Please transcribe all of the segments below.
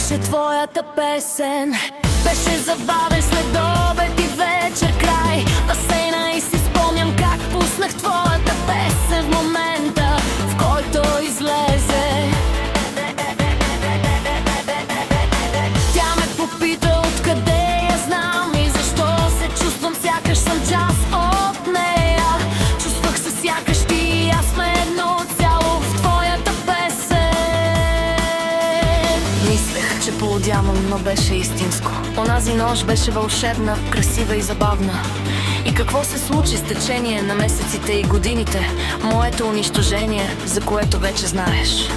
беше твоята песен. Беше забавен следобед и вечер край басейна и си спомням как пуснах твоята песен в момента, в който излезе. Тя ме попита откъде я знам и защо се чувствам сякаш съм част от нея. Чувствах се сякаш ти и аз сме едно цяло в твоята песен. Мислех, че поудявам, но беше истинско. Онази нощ беше вълшебна, красива и забавна. И какво се случи с течение на месеците и годините? Моето унищожение, за което вече знаеш.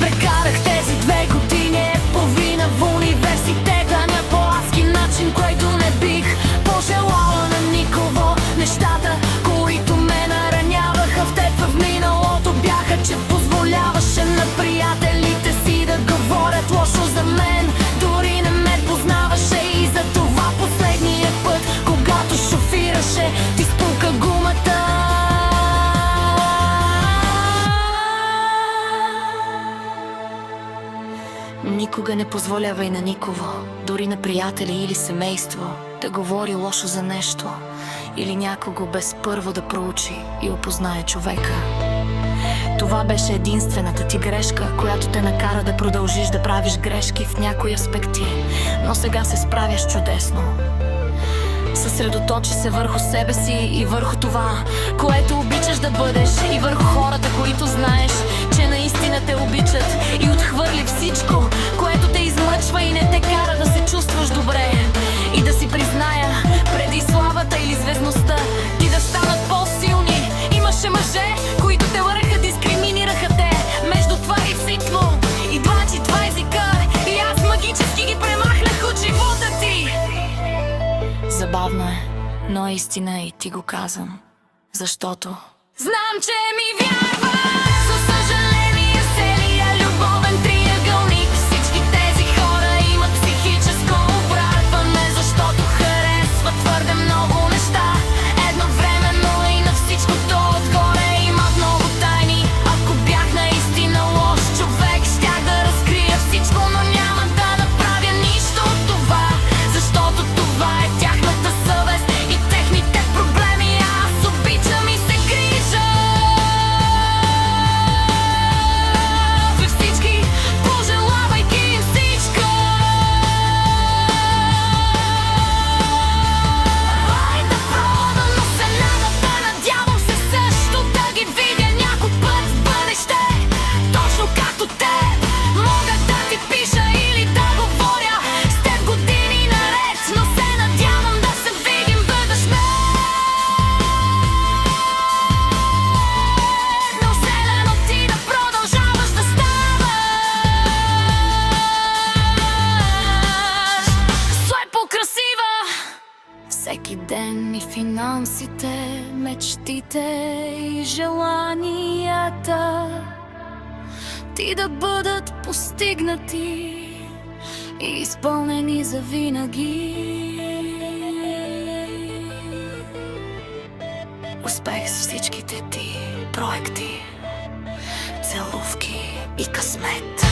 Прекарах тези 2 години половина в университета на по-адски начин, който не бих пожелала на никого. Нещата, които ме нараняваха в теб в миналото, бяха, че позволяваше на приятелите си да говорят лошо за мен. Дори не ме познаваше и за това последния път, когато шофираше, ти спука гумата. Никога не позволявай на никого, дори на приятели или семейство, да говори лошо за нещо или някого без първо да проучи и опознае човека. Това беше единствената ти грешка, която те накара да продължиш да правиш грешки в някои аспекти, но сега се справяш чудесно. Съсредоточи се върху себе си и върху това, което обичаш да бъдеш, и върху хората, които знаеш, че наистина те обичат, и отхвърли всичко, което те измъчва и не те кара да се чувстваш добре. И да си призная, преди славата или звездността ти да станат по-силни. Имаше мъже, които те лъраха, дискриминираха те между това и всичко, и два езика, и аз магически ги премахнах от живота ти. Забавно е, но е истина и ти го казвам, защото знам, че ми вярваш. Със съжаление целия любовен триъгълник, всички тези хора имат психическо обратване, защото харесват твърде много неща едновременно и на всичкото отгоре имат много тайни. Ако бях наистина лош човек, щях да разкрия всичко, но няма да направя нищо от това, защото това е тяхната съвест и техните проблеми. Аз обичам и се грижа за всички, пожелавайки им всичко. Да пробвам, но се надата, надявам се също да ги видя някой път в бъдеще, точно както те. Мога да ти пиша или да говоря с теб години наред, но се надявам да се видим веднъж. Но зелено ти да продължаваш да ставаш след по-красива. Всеки ден и финансите, мечтите и желанията ти да бъдат постигнати и изпълнени завинаги. Успех с всичките ти проекти, целувки и късмет.